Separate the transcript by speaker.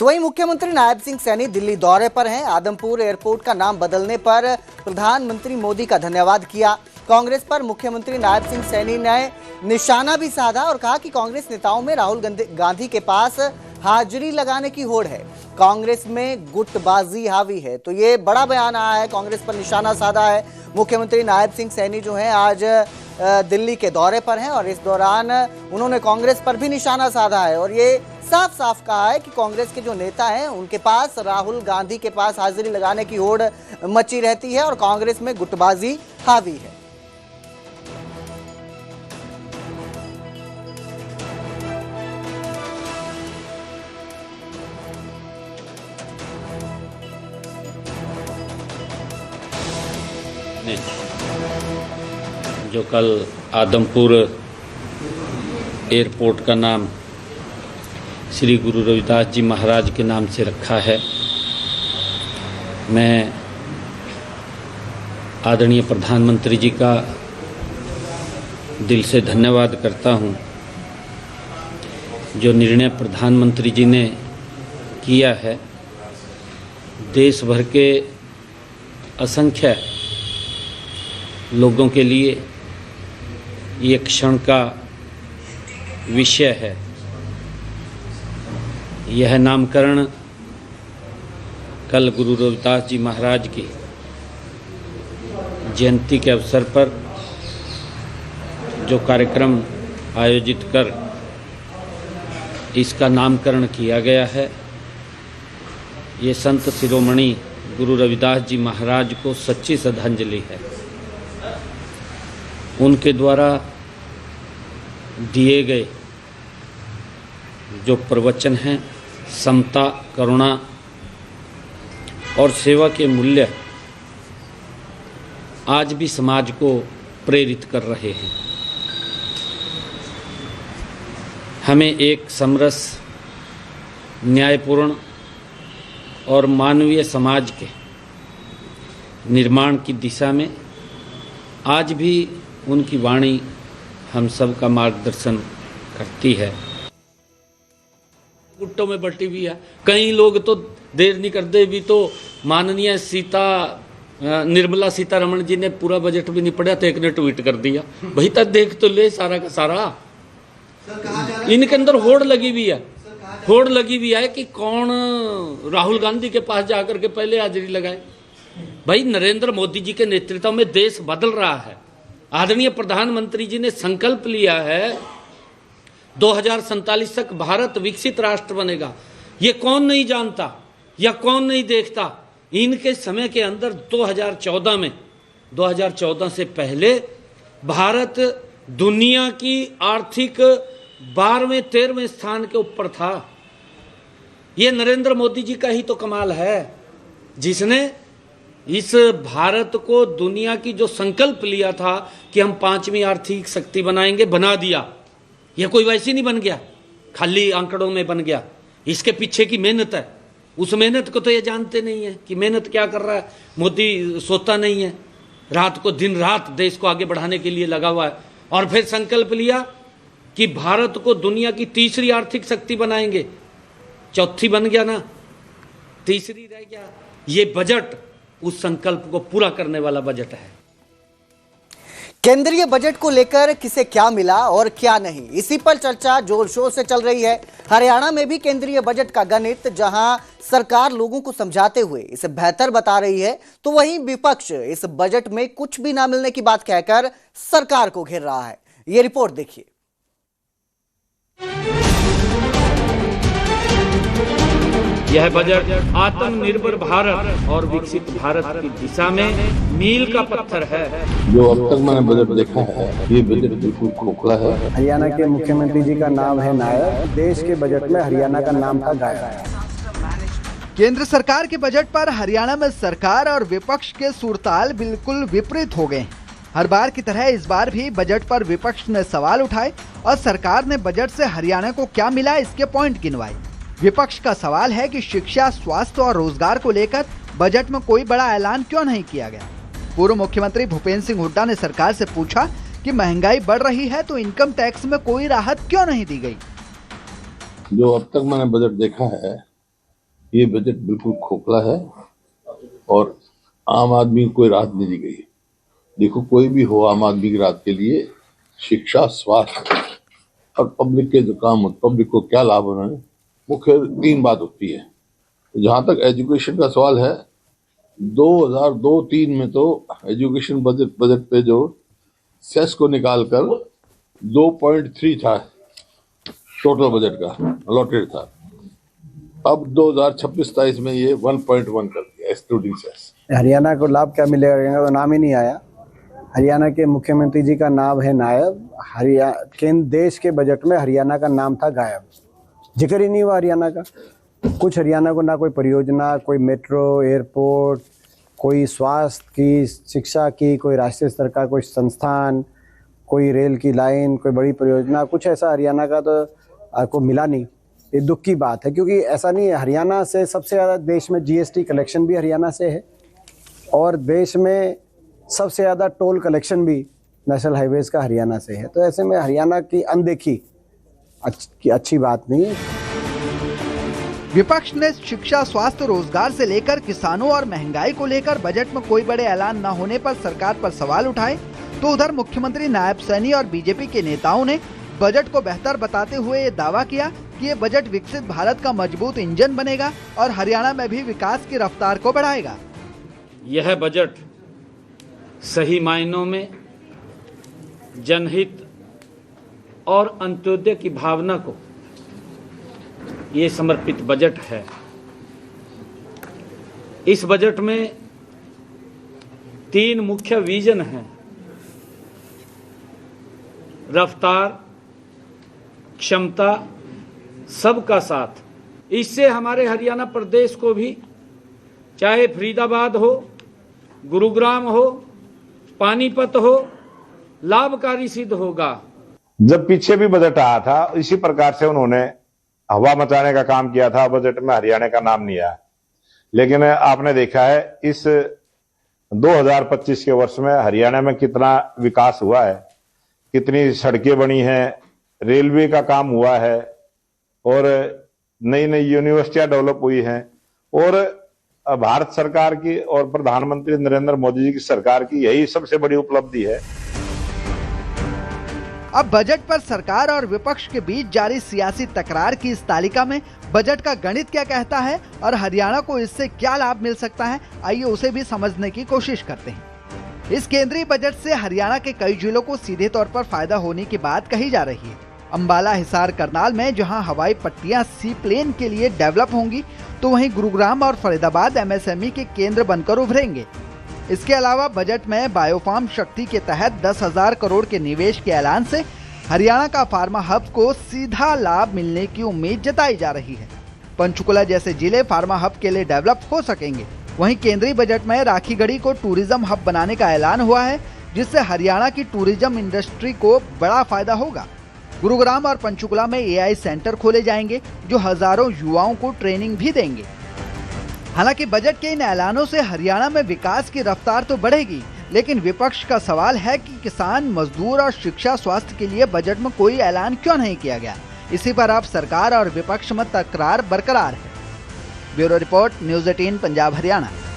Speaker 1: तो वहीं मुख्यमंत्री नायब सिंह सैनी दिल्ली दौरे पर हैं। आदमपुर एयरपोर्ट का नाम बदलने पर प्रधानमंत्री मोदी का धन्यवाद किया। कांग्रेस पर मुख्यमंत्री नायब सिंह सैनी ने निशाना भी साधा और कहा कि कांग्रेस नेताओं में राहुल गांधी के पास हाजिरी लगाने की होड़ है, कांग्रेस में गुटबाजी हावी है। तो ये बड़ा बयान आया है, कांग्रेस पर निशाना साधा है। मुख्यमंत्री नायब सिंह सैनी जो हैं आज दिल्ली के दौरे पर हैं और इस दौरान उन्होंने कांग्रेस पर भी निशाना साधा है और ये साफ साफ कहा है कि कांग्रेस के जो नेता हैं उनके पास राहुल गांधी के पास हाजिरी लगाने की होड़ मची रहती है और कांग्रेस में गुटबाजी हावी है।
Speaker 2: जो कल आदमपुर एयरपोर्ट का नाम श्री गुरु रविदास जी महाराज के नाम से रखा है, मैं आदरणीय प्रधानमंत्री जी का दिल से धन्यवाद करता हूं। जो निर्णय प्रधानमंत्री जी ने किया है, देश भर के असंख्य लोगों के लिए ये क्षण का विषय है। यह नामकरण कल गुरु रविदास जी महाराज की जयंती के अवसर पर जो कार्यक्रम आयोजित कर इसका नामकरण किया गया है, ये संत शिरोमणि गुरु रविदास जी महाराज को सच्ची श्रद्धांजलि है। उनके द्वारा दिए गए जो प्रवचन हैं, समता, करुणा और सेवा के मूल्य आज भी समाज को प्रेरित कर रहे हैं। हमें एक समरस, न्यायपूर्ण और मानवीय समाज के निर्माण की दिशा में आज भी उनकी वाणी हम सब का मार्गदर्शन करती है। गुट्टों में बटी हुई है, कई लोग तो देर नहीं करते भी तो माननीय निर्मला सीतारमण जी ने पूरा बजट भी नहीं पढ़ा तो एक ने ट्वीट कर दिया, भाई तक देख तो ले सारा का सारा। इनके अंदर होड़ लगी हुई है कि कौन राहुल गांधी के पास जाकर के पहले हाजिरी लगाए। भाई नरेंद्र मोदी जी के नेतृत्व में देश बदल रहा है। आदरणीय प्रधानमंत्री जी ने संकल्प लिया है 2047 तक भारत विकसित राष्ट्र बनेगा। ये कौन नहीं जानता या कौन नहीं देखता। इनके समय के अंदर 2014 से पहले भारत दुनिया की आर्थिक 12वें-13वें स्थान के ऊपर था। ये नरेंद्र मोदी जी का ही तो कमाल है, जिसने इस भारत को दुनिया की जो संकल्प लिया था कि हम 5वीं आर्थिक शक्ति बनाएंगे, बना दिया। यह कोई वैसे नहीं बन गया, खाली आंकड़ों में बन गया। इसके पीछे की मेहनत है, उस मेहनत को तो ये जानते नहीं है कि मेहनत क्या कर रहा है। मोदी सोता नहीं है, रात को दिन रात देश को आगे बढ़ाने के लिए लगा हुआ है। और फिर संकल्प लिया कि भारत को दुनिया की 3री आर्थिक शक्ति बनाएंगे। 4थी बन गया ना, 3री रह गया। ये बजट उस संकल्प को पूरा करने वाला बजट है।
Speaker 1: केंद्रीय बजट को लेकर किसे क्या मिला और क्या नहीं, इसी पर चर्चा जोर शोर से चल रही है। हरियाणा में भी केंद्रीय बजट का गणित जहां सरकार लोगों को समझाते हुए इसे बेहतर बता रही है, तो वहीं विपक्ष इस बजट में कुछ भी ना मिलने की बात कहकर सरकार को घेर रहा है। ये रिपोर्ट देखिए।
Speaker 2: यह बजट आत्मनिर्भर भारत और विकसित भारत की दिशा में मील का पत्थर है।
Speaker 3: जो अब तक मैंने बजट देखा है, ये बजट बिल्कुल खोखला है।
Speaker 4: हरियाणा के मुख्यमंत्री जी का नाम है नायक, देश के बजट में हरियाणा का नाम था गायक।
Speaker 5: केंद्र सरकार के बजट पर हरियाणा में सरकार और विपक्ष के सुरताल बिल्कुल विपरीत हो गए। हर बार की तरह इस बार भी बजट पर विपक्ष ने सवाल उठाए और सरकार ने बजट से हरियाणा को क्या मिला इसके पॉइंट गिनवाए। विपक्ष का सवाल है कि शिक्षा, स्वास्थ्य और रोजगार को लेकर बजट में कोई बड़ा ऐलान क्यों नहीं किया गया। पूर्व मुख्यमंत्री भूपेंद्र सिंह हुड्डा ने सरकार से पूछा कि महंगाई बढ़ रही है तो इनकम टैक्स में कोई राहत क्यों नहीं दी गई।
Speaker 3: जो अब तक मैंने बजट देखा है, ये बजट बिल्कुल खोखला है और आम आदमी को कोई राहत नहीं दी गई। देखो, कोई भी हो, आम आदमी की राहत के लिए शिक्षा, स्वास्थ्य और पब्लिक के जो काम होते, पब्लिक को क्या लाभ हो रहे हैं, मुख्य 3 बात होती है। जहां तक एजुकेशन का सवाल है, 2002-03 में तो एजुकेशन बजट पे जो सेस को निकालकर 2.3 था टोटल बजट का अलॉटेड था। अब 2026-27 में ये 1.1 कर दिया एक्सक्लूडिंग सेस।
Speaker 4: हरियाणा को लाभ क्या मिलेगा तो नाम ही नहीं आया। हरियाणा के मुख्यमंत्री जी का नाम है नायब। केंद्र देश के बजट में हरियाणा का नाम था गायब, जिक्र ही नहीं हुआ हरियाणा का। कुछ हरियाणा को ना कोई परियोजना, कोई मेट्रो, एयरपोर्ट, कोई स्वास्थ्य की, शिक्षा की, कोई राष्ट्रीय स्तर का कोई संस्थान, कोई रेल की लाइन, कोई बड़ी परियोजना, कुछ ऐसा हरियाणा का तो आपको मिला नहीं। ये दुख की बात है, क्योंकि ऐसा नहीं है। हरियाणा से सबसे ज़्यादा देश में जीएसटी कलेक्शन भी हरियाणा से है और देश में सबसे ज़्यादा टोल कलेक्शन भी नेशनल हाईवेज का हरियाणा से है। तो ऐसे में हरियाणा की अनदेखी अच्छी बात नहीं है।
Speaker 5: विपक्ष ने शिक्षा, स्वास्थ्य, रोजगार से लेकर किसानों और महंगाई को लेकर बजट में कोई बड़े ऐलान न होने पर सरकार पर सवाल उठाए, तो उधर मुख्यमंत्री नायब सैनी और बीजेपी के नेताओं ने बजट को बेहतर बताते हुए ये दावा किया कि ये बजट विकसित भारत का मजबूत इंजन बनेगा और हरियाणा में भी विकास की रफ्तार को बढ़ाएगा।
Speaker 2: यह बजट सही मायनों में जनहित और अंत्योदय की भावना को ये समर्पित बजट है। इस बजट में 3 मुख्य विजन हैं: रफ्तार, क्षमता, सबका साथ। इससे हमारे हरियाणा प्रदेश को भी, चाहे फरीदाबाद हो, गुरुग्राम हो, पानीपत हो, लाभकारी सिद्ध होगा।
Speaker 6: जब पीछे भी बजट आया था, इसी प्रकार से उन्होंने हवा मचाने का काम किया था। बजट में हरियाणा का नाम नहीं आया, लेकिन आपने देखा है इस 2025 के वर्ष में हरियाणा में कितना विकास हुआ है, कितनी सड़कें बनी हैं, रेलवे का काम हुआ है और नई नई यूनिवर्सिटियां डेवलप हुई हैं। और भारत सरकार की और प्रधानमंत्री नरेंद्र मोदी जी की सरकार की यही सबसे बड़ी उपलब्धि है।
Speaker 5: अब बजट पर सरकार और विपक्ष के बीच जारी सियासी तकरार की इस तालिका में बजट का गणित क्या कहता है और हरियाणा को इससे क्या लाभ मिल सकता है, आइए उसे भी समझने की कोशिश करते हैं। इस केंद्रीय बजट से हरियाणा के कई जिलों को सीधे तौर पर फायदा होने की बात कही जा रही है। अंबाला, हिसार, करनाल में जहां हवाई पट्टियां सी प्लेन के लिए डेवलप होंगी, तो वहीं गुरुग्राम और फरीदाबाद एमएसएमई के केंद्र बनकर उभरेंगे। इसके अलावा बजट में बायोफार्म शक्ति के तहत 10,000 करोड़ के निवेश के ऐलान से हरियाणा का फार्मा हब को सीधा लाभ मिलने की उम्मीद जताई जा रही है। पंचकुला जैसे जिले फार्मा हब के लिए डेवलप हो सकेंगे। वहीं केंद्रीय बजट में राखीगढ़ी को टूरिज्म हब बनाने का ऐलान हुआ है, जिससे हरियाणा की टूरिज्म इंडस्ट्री को बड़ा फायदा होगा। गुरुग्राम और पंचकुला में एआई सेंटर खोले जाएंगे, जो हजारों युवाओं को ट्रेनिंग भी देंगे। हालांकि बजट के इन ऐलानों से हरियाणा में विकास की रफ्तार तो बढ़ेगी, लेकिन विपक्ष का सवाल है कि किसान, मजदूर और शिक्षा, स्वास्थ्य के लिए बजट में कोई ऐलान क्यों नहीं किया गया। इसी पर अब सरकार और विपक्ष में तकरार बरकरार है। Bureau report, news 18 Punjab Haryana.